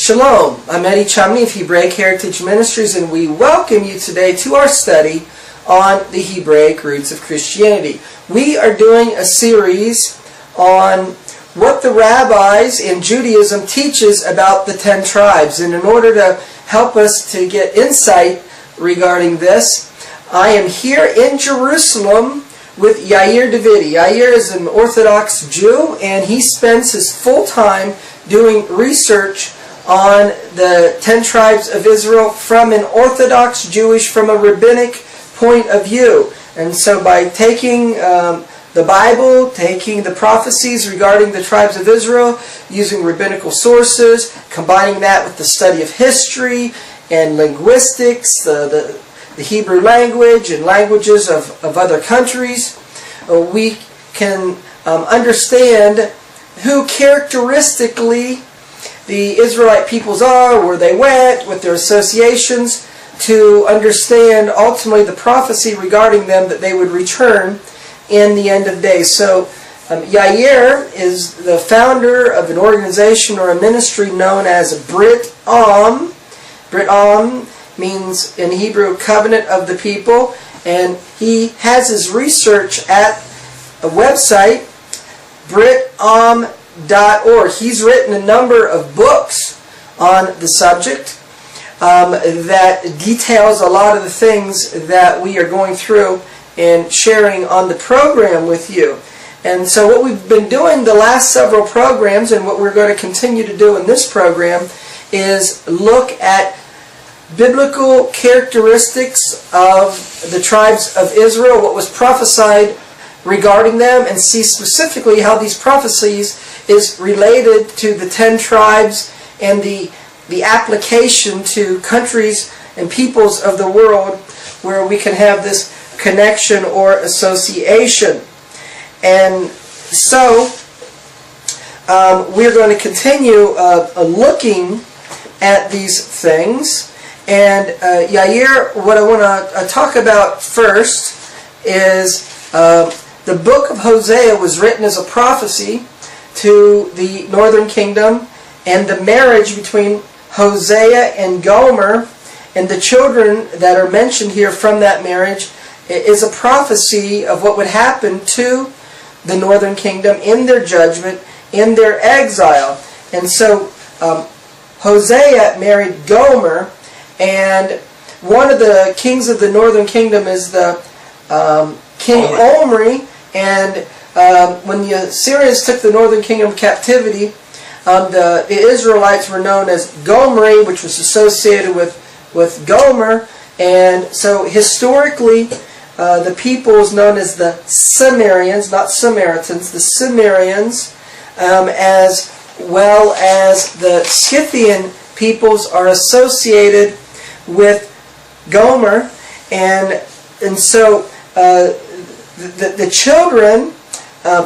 Shalom, I'm Eddie Chumney of Hebraic Heritage Ministries, and we welcome you today to our study on the Hebraic roots of Christianity. We are doing a series on what the rabbis in Judaism teaches about the 10 tribes. And in order to help us to get insight regarding this, I am here in Jerusalem with Yair Davidiy. Yair is an Orthodox Jew, and he spends his full time doing research on the 10 tribes of Israel from an Orthodox Jewish, from a rabbinic point of view. And so by taking the Bible, taking the prophecies regarding the tribes of Israel, using rabbinical sources, combining that with the study of history and linguistics, the Hebrew language and languages of other countries, we can understand who characteristically the Israelite peoples are, where they went, with their associations, to understand ultimately the prophecy regarding them that they would return in the end of days. So Yair is the founder of an organization or a ministry known as Brit-Am. Brit-Am means in Hebrew covenant of the people, and he has his research at a website, Brit-Am.org. He's written a number of books on the subject that details a lot of the things that we are going through and sharing on the program with you. And so what we've been doing the last several programs, and what we're going to continue to do in this program, is look at biblical characteristics of the tribes of Israel, what was prophesied regarding them, and see specifically how these prophecies is related to the 10 tribes and the application to countries and peoples of the world where we can have this connection or association. And so we're going to continue looking at these things. And Yair, what I want to talk about first is the book of Hosea was written as a prophecy to the northern kingdom, and the marriage between Hosea and Gomer and the children that are mentioned here from that marriage is a prophecy of what would happen to the northern kingdom in their judgment, in their exile. And so Hosea married Gomer, and one of the kings of the northern kingdom is the King Omri. And when the Assyrians took the northern kingdom captivity, the Israelites were known as Gomri, which was associated with Gomer. And so historically, the people is known as the Cimmerians, not Samaritans, the Cimmerians, as well as the Scythian peoples are associated with Gomer. And so the children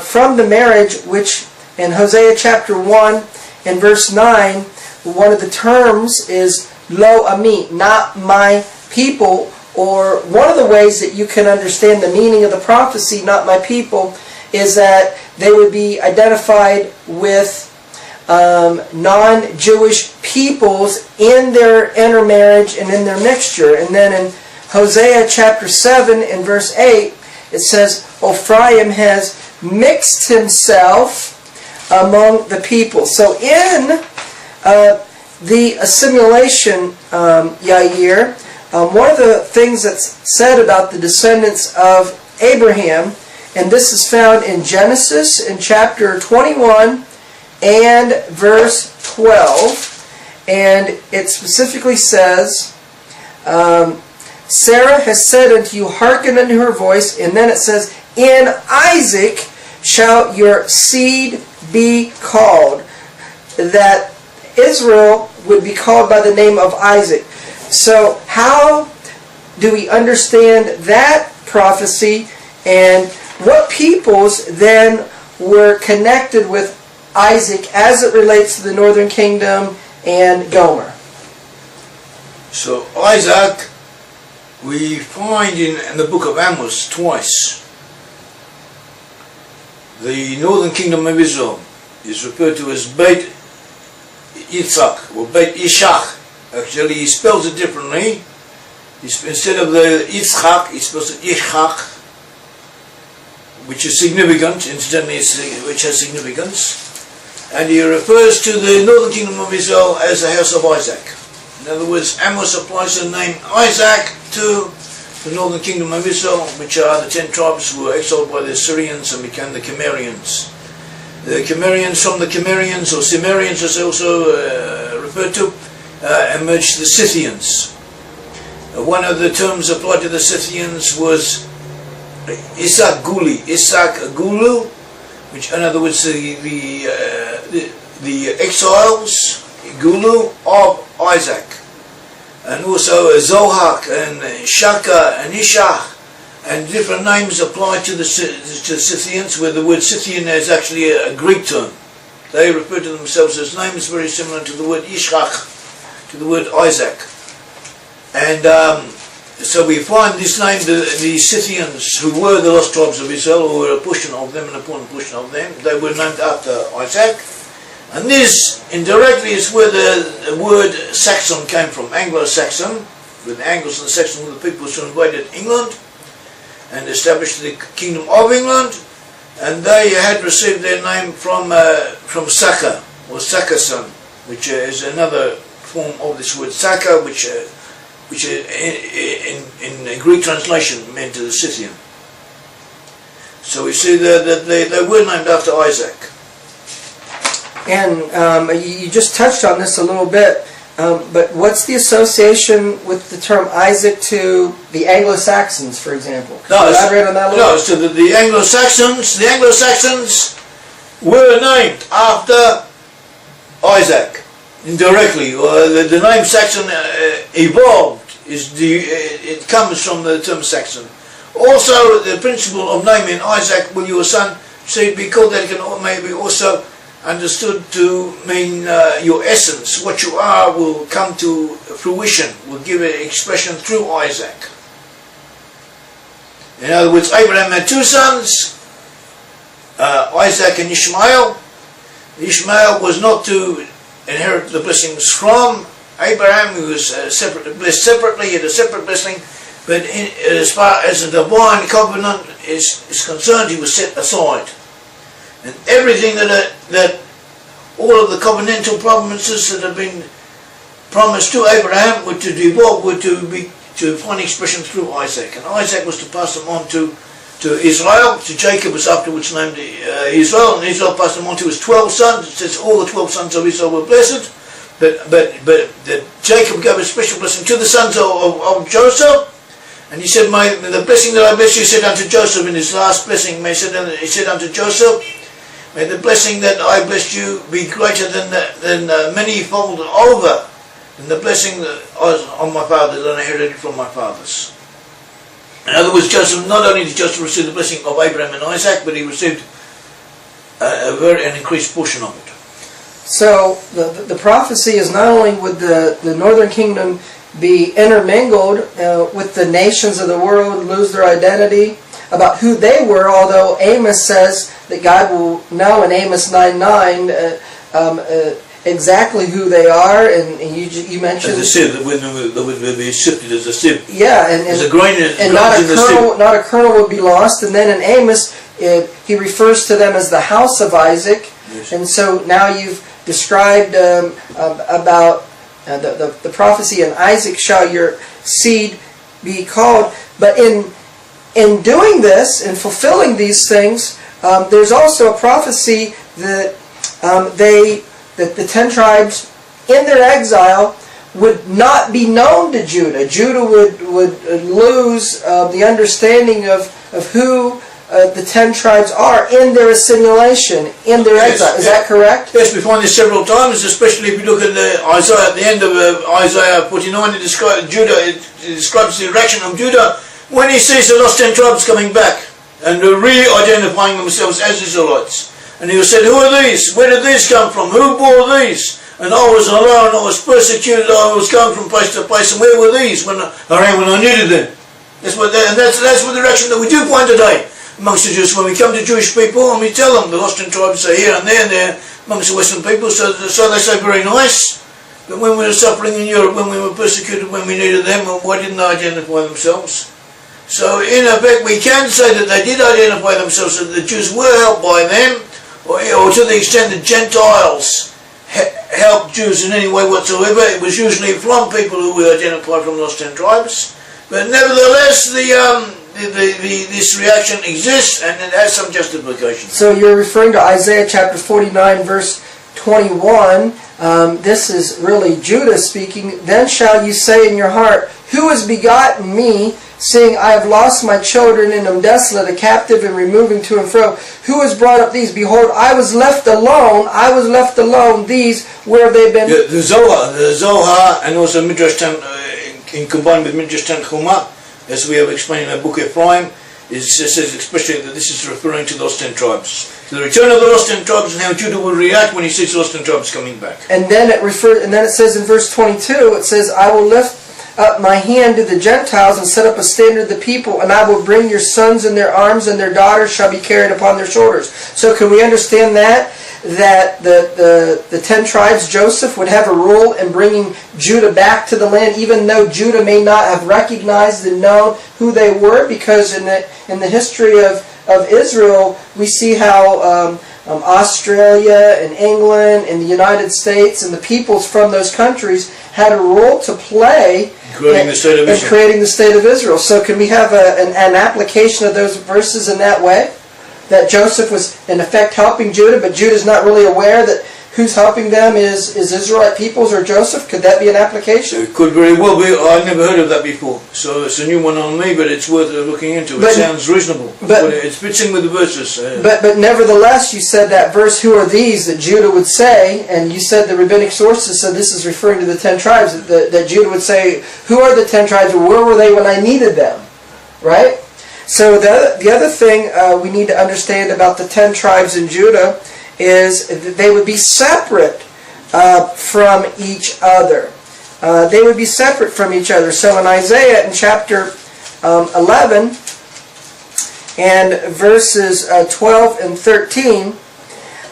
from the marriage, which in Hosea chapter 1 and verse 9, one of the terms is lo ami, not my people. Or one of the ways that you can understand the meaning of the prophecy, not my people, is that they would be identified with non-Jewish peoples in their intermarriage and in their mixture. And then in Hosea chapter 7 and verse 8, it says, Ephraim has mixed himself among the people. So in the assimilation, Yair, one of the things that's said about the descendants of Abraham, and this is found in Genesis in chapter 21 and verse 12, and it specifically says, Sarah has said unto you, hearken unto her voice, and then it says, in Isaac shall your seed be called. That Israel would be called by the name of Isaac. So how do we understand that prophecy, and what peoples then were connected with Isaac as it relates to the northern kingdom and Gomer? So Isaac, we find in the book of Amos twice. The northern kingdom of Israel is referred to as Beit Yitzhak, or Beit Ishach. Actually, he spells it differently. Instead of the Yitzhak, he spells it Ishach, which is significant, incidentally, which has significance. And he refers to the northern kingdom of Israel as the house of Isaac. In other words, Amos applies the name Isaac to the northern kingdom of Israel, which are the 10 tribes who were exiled by the Assyrians and became the Cimmerians. The Cimmerians, from the Cimmerians, or Cimmerians as also referred to, emerged the Scythians. One of the terms applied to the Scythians was Isak Gulu, which in other words the exiles, Gulu of Isaac. And also Zohak and Shaka and Ishach, and different names applied to the Scythians, where the word Scythian is actually a Greek term. They refer to themselves as names very similar to the word Ishach, to the word Isaac. And so we find this name, the Scythians, who were the lost tribes of Israel, or were a portion of them, an important portion of them, they were named after Isaac. And this, indirectly, is where the word Saxon came from, Anglo-Saxon, with the Angles and the Saxons were the peoples who invaded England and established the Kingdom of England, and they had received their name from Saka, or Sakason, which is another form of this word Saka, which in Greek translation meant the Scythian. So we see that they were named after Isaac. And you just touched on this a little bit, but what's the association with the term Isaac to the Anglo-Saxons, for example? Could you elaborate on that a little bit? So the Anglo-Saxons were named after Isaac, indirectly. The name Saxon evolved. It comes from the term Saxon. Also, the principle of naming Isaac, will your son, so be called that, can maybe also understood to mean your essence, what you are, will come to fruition, will give an expression through Isaac. In other words, Abraham had 2 sons, Isaac and Ishmael. Ishmael was not to inherit the blessings from Abraham, who was blessed separately, he had a separate blessing, but as far as the divine covenant is concerned, he was set aside. And everything that all of the covenantal promises that have been promised to Abraham were to devolve, were to find expression through Isaac. And Isaac was to pass them on to Israel. To Jacob was afterwards named Israel, and Israel passed them on to his 12 sons. It says all the 12 sons of Israel were blessed, but Jacob gave a special blessing to the sons of Joseph. And he said, the blessing that I bless you, he said unto Joseph in his last blessing, he said unto Joseph, may the blessing that I blessed you be greater than many-fold over than the blessing that I was on my father, that I inherited from my fathers. In other words, Joseph, not only did Joseph receive the blessing of Abraham and Isaac, but he received an increased portion of it. So the prophecy is not only would the northern kingdom be intermingled with the nations of the world, lose their identity about who they were, although Amos says that God will know in Amos 9:9 exactly who they are, and you mentioned as a sieve that would be sifted as a sieve. Yeah, and not a kernel would be lost. And then in Amos, he refers to them as the house of Isaac. Yes. And so now you've described about the prophecy, and Isaac shall your seed be called. But in doing this, in fulfilling these things, there's also a prophecy that that the 10 tribes in their exile would not be known to Judah. Judah would lose the understanding of who the 10 tribes are in their assimilation, in their exile. Is that correct? Yes, we find this several times, especially if you look at Isaiah, at the end of Isaiah 49, it describes the reaction of Judah when he sees the lost 10 tribes coming back and re-identifying themselves as Israelites. And he said, who are these? Where did these come from? Who bore these? And I was alone, I was persecuted, I was going from place to place, and where were these when I needed them? That's what the direction that we do find today amongst the Jews. When we come to Jewish people and we tell them the lost 10 tribes are here and there, amongst the Western people, so they say very nice. But when we were suffering in Europe, when we were persecuted, when we needed them, why didn't they identify themselves? So in effect we can say that they did identify themselves, that the Jews were helped by them, or to the extent that Gentiles helped Jews in any way whatsoever. It was usually from people who were identified from those 10 tribes. But nevertheless, this reaction exists, and it has some justification. So you're referring to Isaiah chapter 49, verse 21. This is really Judah speaking. Then shall you say in your heart, who has begotten me, seeing I have lost my children and am desolate, a captive and removing to and fro? Who has brought up these? Behold, I was left alone. I was left alone. These, where have they been? The Zohar, and also Midrash combined with Midrash Tanchuma, as we have explained in the book Ephraim, it says especially that this is referring to those 10 tribes. To the return of the lost 10 tribes, and how Judah will react when he sees those 10 tribes coming back. And then it says in verse 22, it says, I will lift up my hand to the Gentiles and set up a standard of the people, and I will bring your sons in their arms, and their daughters shall be carried upon their shoulders. So can we understand that the 10 tribes, Joseph would have a role in bringing Judah back to the land, even though Judah may not have recognized and known who they were, because in the history of Israel, we see how Australia and England and the United States and the peoples from those countries had a role to play in creating the state of Israel. So can we have an application of those verses in that way? That Joseph was in effect helping Judah, but Judah's not really aware that who's helping them is Israelite peoples or Joseph? Could that be an application? It could very well be. I've never heard of that before, so it's a new one on me, but it's worth looking into. It sounds reasonable. But it fits in with the verses. But nevertheless, you said that verse, who are these, that Judah would say, and you said the rabbinic sources said this is referring to the 10 tribes, that Judah would say, who are the 10 tribes, or where were they when I needed them? Right? So the other thing we need to understand about the 10 tribes in Judah is that they would be separate from each other. They would be separate from each other. So in Isaiah in chapter 11 and verses 12 and 13,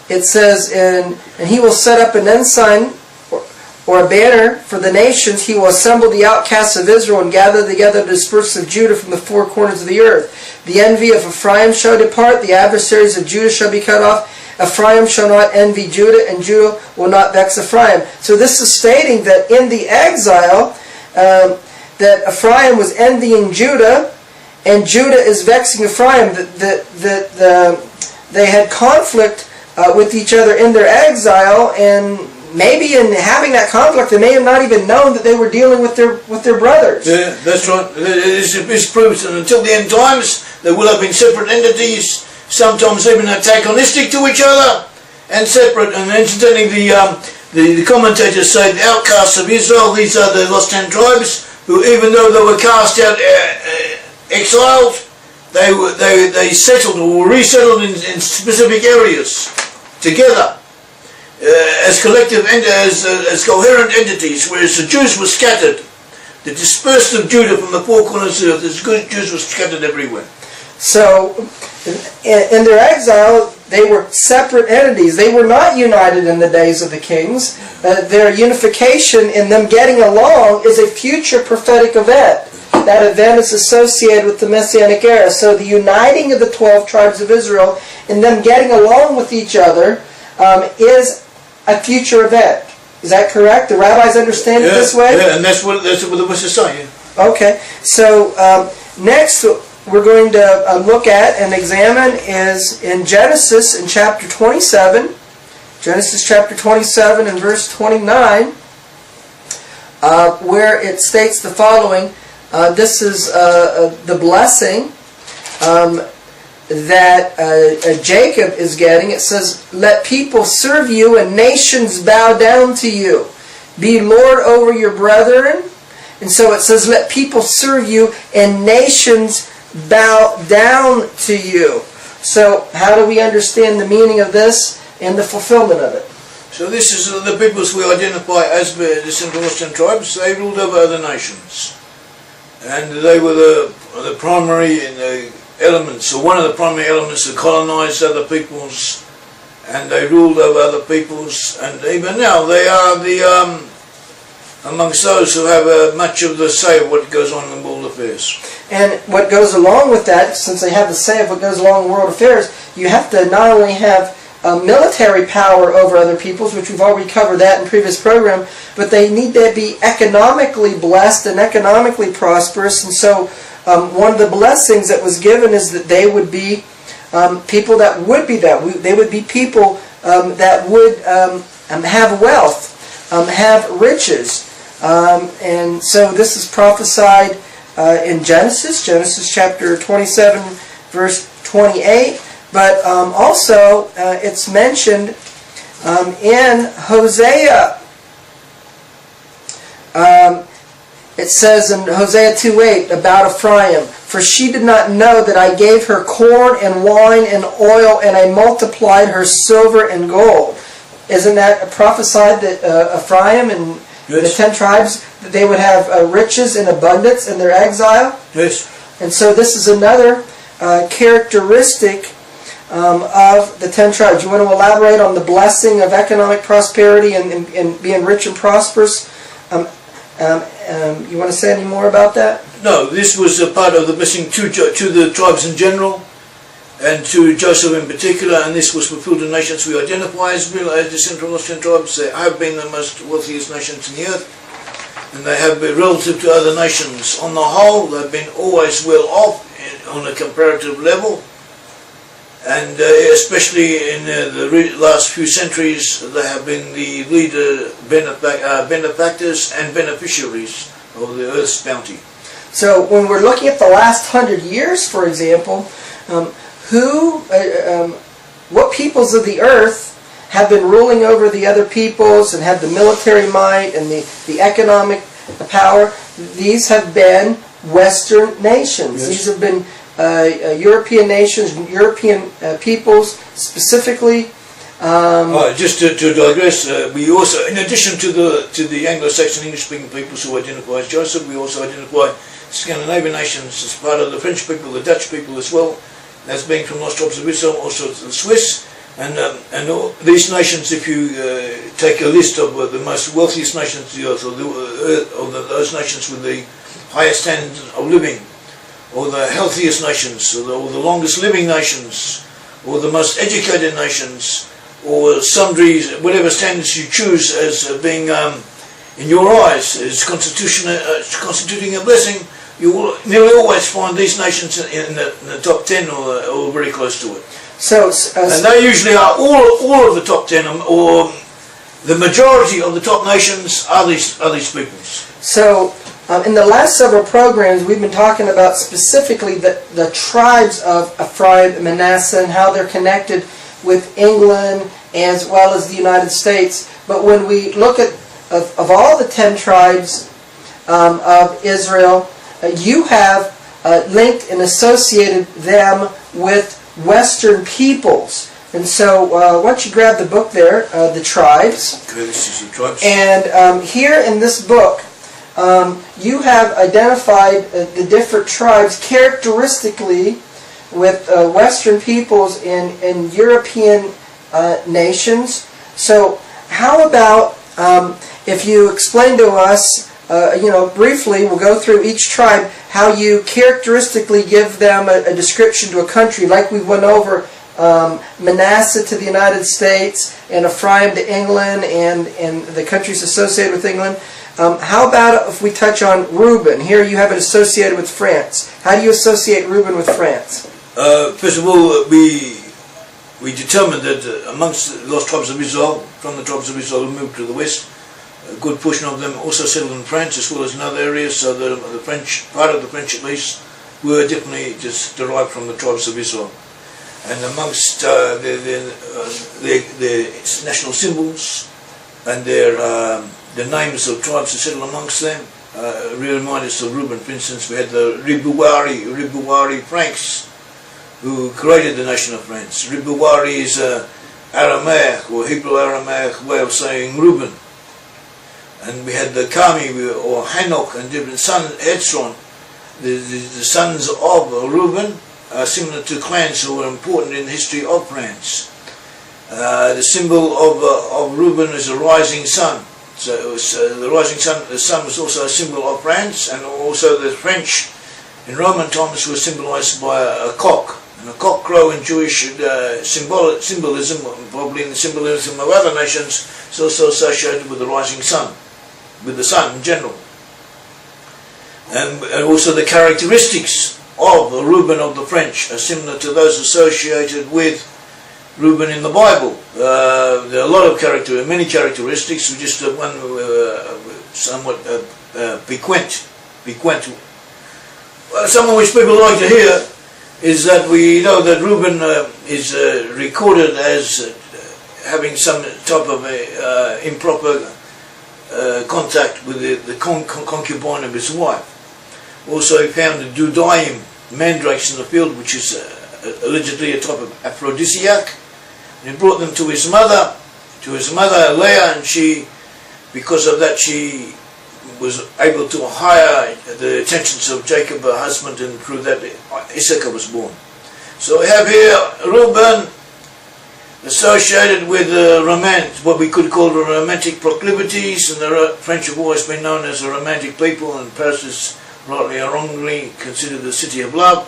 it says, and he will set up an ensign or a banner for the nations. He will assemble the outcasts of Israel and gather together the dispersed of Judah from the four corners of the earth. The envy of Ephraim shall depart, the adversaries of Judah shall be cut off. Ephraim shall not envy Judah, and Judah will not vex Ephraim. So this is stating that in the exile, that Ephraim was envying Judah, and Judah is vexing Ephraim. That they had conflict with each other in their exile, and maybe in having that conflict, they may have not even known that they were dealing with their brothers. Yeah, that's right. It's proved that until the end times, there will have been separate entities, sometimes even antagonistic to each other, and separate. And incidentally, the commentators say the outcasts of Israel, these are the lost 10 tribes, who even though they were cast out, exiled, they settled or were resettled in specific areas together. As collective, as coherent entities, whereas the Jews were scattered. The dispersed of Judah from the four corners of the earth, the Jews were scattered everywhere. So, in their exile, they were separate entities. They were not united in the days of the kings. Their unification in them getting along is a future prophetic event. That event is associated with the Messianic era. So the uniting of the 12 tribes of Israel and them getting along with each other is a future event. Is that correct? The rabbis understand it this way? Yeah, and that's what the verses say. Yeah. Okay. So next we're going to look at and examine is in Genesis in chapter 27. Genesis chapter 27 and verse 29, where it states the following. This is the blessing that Jacob is getting. It says, let people serve you and nations bow down to you. Be Lord over your brethren. And so it says, let people serve you and nations bow down to you. So how do we understand the meaning of this and the fulfillment of it? So this is the peoples we identify as the Central Western tribes. They ruled over other nations. And they were the primary elements, or one of the primary elements that colonized other peoples and they ruled over other peoples, and even now they are the amongst those who have much of the say of what goes on in world affairs. And what goes along with that, since they have the say of what goes along in world affairs, you have to not only have military power over other peoples, which we've already covered that in previous program, but they need to be economically blessed and economically prosperous. And so one of the blessings that was given is that they would be people that would be that. They would be people that would have wealth, have riches. And so this is prophesied in Genesis chapter 27, verse 28. But also it's mentioned in Hosea. It says in Hosea 2:8 about Ephraim, "For she did not know that I gave her corn and wine and oil, and I multiplied her silver and gold." Isn't that prophesied that Ephraim and the 10 tribes, that they would have riches in abundance in their exile? Yes. And so this is another characteristic of the 10 tribes. You want to elaborate on the blessing of economic prosperity and being rich and prosperous? You want to say any more about that? No, this was a part of the blessing to the tribes in general, and to Joseph in particular, and this was fulfilled in nations we identify as descended from those 10 tribes. They have been the most wealthiest nations in the earth, and they have been relative to other nations. On the whole, they've been always well off on a comparative level, and especially in the last few centuries, they have been the leader benefactors and beneficiaries of the earth's bounty. So when we're looking at the last 100 years, for example, what peoples of the earth have been ruling over the other peoples and have the military might and the economic power? These have been Western nations. Yes. These have been European nations, European peoples specifically. Just to digress, we also, in addition to the Anglo-Saxon English-speaking peoples who identify as Joseph, we also identify Scandinavian nations as part of the French people, the Dutch people as well, as being from lost tribes of Israel, also the Swiss, and all these nations. If you take a list of the most wealthiest nations of the earth, or those nations with the highest standards of living, or the healthiest nations, or the longest living nations, or the most educated nations, or sundry, whatever standards you choose as being, in your eyes, as constituting a blessing, you will nearly always find these nations in the top 10 or very close to it. So, and they usually are all of the top 10, or the majority of the top nations are these peoples. So, in the last several programs, we've been talking about specifically the tribes of Ephraim and Manasseh and how they're connected with England as well as the United States. But when we look at of all the 10 tribes of Israel, you have linked and associated them with Western peoples. And so, why don't you grab the book there, The Tribes. Okay, this is the tribes. And here in this book, you have identified the different tribes characteristically with Western peoples in European nations. So how about if you explain to us, briefly, we'll go through each tribe, how you characteristically give them a description to a country, like we went over Manasseh to the United States, and Ephraim to England, and the countries associated with England. How about if we touch on Reuben? Here you have it associated with France. How do you associate Reuben with France? First of all, we determined that amongst the lost tribes of Israel, from the tribes of Israel who moved to the west, a good portion of them also settled in France as well as in other areas, so the French, part of the French at least, were definitely just derived from the tribes of Israel. And amongst their national symbols and the names of tribes that settled amongst them remind us of Reuben. For instance, we had the Ribuari Franks, who created the nation of France. Ribuari is Aramaic or Hebrew Aramaic way of saying Reuben. And we had the Kami or Hanok and different sons, Hetzron, the sons of Reuben, similar to clans who were important in the history of France. The symbol of Reuben is a rising sun. So it was, the rising sun, the sun was also a symbol of France, and also the French in Roman times were symbolized by a cock. And a cock crow in Jewish symbolism, probably in the symbolism of other nations, is also associated with the rising sun, with the sun in general. And also the characteristics of the Reuben of the French are similar to those associated with Reuben in the Bible. There are a lot of many characteristics, just one somewhat piquant. Some of which people like to hear is that we know that Reuben is recorded as having some type of improper contact with the concubine of his wife. Also he found the Dudaim, mandrakes in the field, which is allegedly a type of aphrodisiac. And he brought them to his mother Leah, and because of that she was able to hire the attentions of Jacob, her husband, and through that Issachar was born. So we have here Reuben associated with what we could call the romantic proclivities, and the French have always been known as a romantic people, and Paris is rightly or wrongly considered the city of love.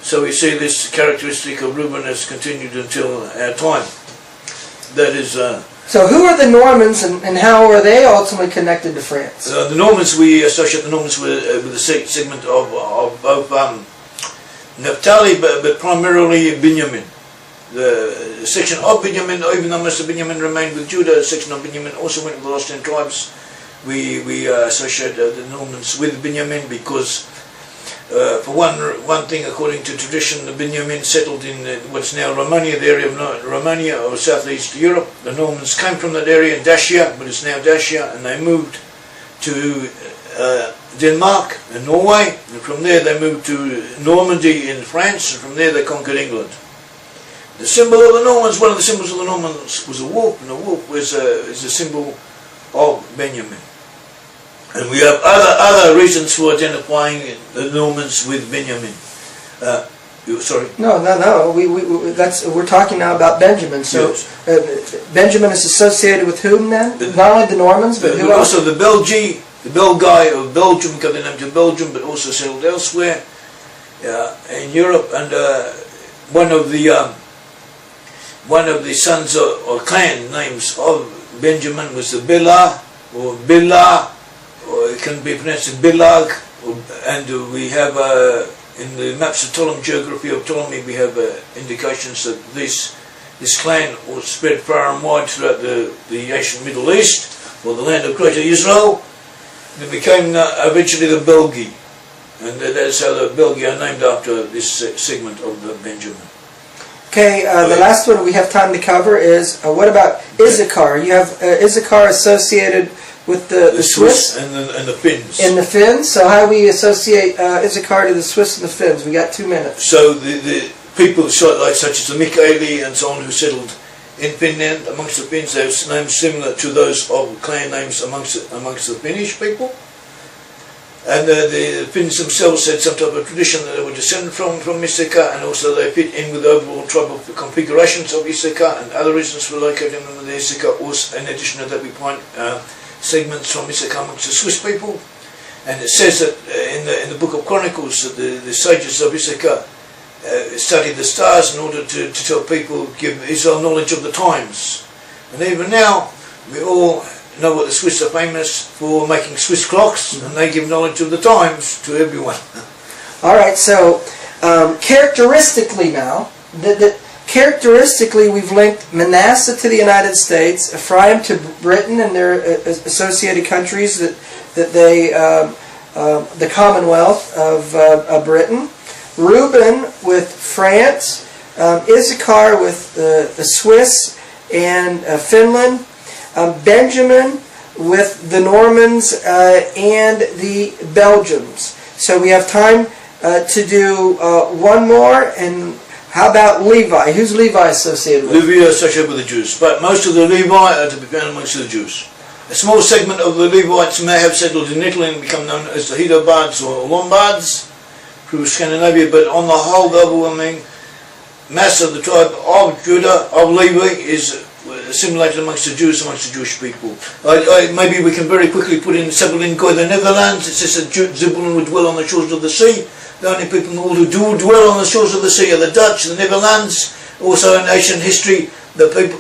So we see this characteristic of Reuben has continued until our time. That is. So who are the Normans, and how are they ultimately connected to France? The Normans, we associate the Normans with the segment of both Naphtali, but primarily Benjamin. The section of Benjamin, even though most of Benjamin remained with Judah, the section of Benjamin also went with the last 10 tribes. We associate the Normans with Benjamin because, for one thing, according to tradition, the Benjamin settled in what's now Romania, the area of Romania or southeast Europe. The Normans came from that area in Dacia, but it's now Dacia, and they moved to Denmark and Norway, and from there they moved to Normandy in France, and from there they conquered England. The symbol of the Normans, one of the symbols of the Normans was a wolf, and a wolf is a symbol of Benjamin. And we have other reasons for identifying the Normans with Benjamin. Sorry. No. We're talking now about Benjamin. So yes. Benjamin is associated with whom then? Not only the Normans, but who else? Also the Belgi, the Belgi of Belgium, got the name to Belgium, but also settled elsewhere in Europe. And one of the sons or clan names of Benjamin was the Bela or Billa, or it can be pronounced Bilag, and we have in the maps of Ptolemy, geography of Ptolemy, we have indications that this clan was spread far and wide throughout the ancient Middle East, or the land of Greater Israel. They became eventually the Belgi, and that's how the Belgi are named after this segment of the Benjamin. Okay, the last one we have time to cover is, what about Issachar? You have Issachar associated with the Swiss and the Finns. And the Finns. So how do we associate Issachar to the Swiss and the Finns? We got 2 minutes. So the people such as the Mikaeli and so on who settled in Finland amongst the Finns, they have names similar to those of clan names amongst the Finnish people. And the Finns themselves had some type of tradition that they were descended from Issachar, and also they fit in with the overall tribal configurations of Issachar, and other reasons for locating them with the Issachar. Also, in addition to that, we find segments from Issachar amongst the Swiss people. And it says that in the book of Chronicles that the sages of Issachar studied the stars in order to tell people, give Israel knowledge of the times. And even now, we all know what the Swiss are famous for, making Swiss clocks, and they give knowledge of the times to everyone. All right, so characteristically now, characteristically we've linked Manasseh to the United States, Ephraim to Britain and their associated countries, that they the Commonwealth of Britain, Reuben with France, Issachar with the Swiss and Finland, Benjamin with the Normans and the Belgians. So we have time to do one more, and how about Levi? Who's Levi associated with? Levi are associated with the Jews, but most of the Levi are to be found amongst the Jews. A small segment of the Levites may have settled in Italy and become known as the Hedobards or Lombards through Scandinavia, but on the whole, the overwhelming mass of the tribe of Judah, of Levi, is assimilated amongst the Jews, amongst the Jewish people. Maybe we can very quickly put in Zebulun Goy, the Netherlands. It says that Zebulun would dwell on the shores of the sea. The only people in the world who do dwell on the shores of the sea are the Dutch, the Netherlands. Also in ancient history,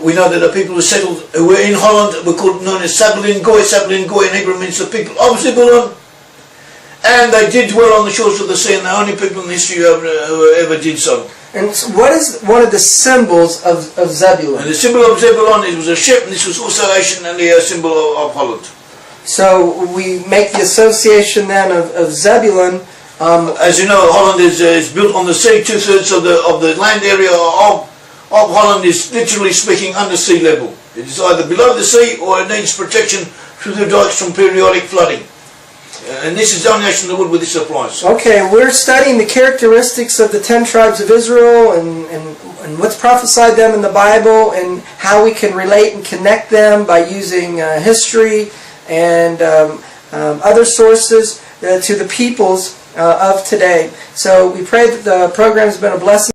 we know that the people who were in Holland were known as Zebulun Goy. Zebulun Goy in Hebrew means the people of Zebulun. And they did dwell on the shores of the sea, and the only people in history who ever did so. And so what is one of the symbols of Zebulun? And the symbol of Zebulun, it was a ship, and this was also anciently a symbol of Holland. So we make the association then of Zebulun. As you know, Holland is built on the sea. 2/3 of the land area of Holland is, literally speaking, under sea level. It is either below the sea or it needs protection through the dikes from periodic flooding. And this is the only nation in the world where this applies. Okay, we're studying the characteristics of the 10 tribes of Israel and what's prophesied them in the Bible and how we can relate and connect them by using history and other sources to the peoples of today. So we pray that the program has been a blessing.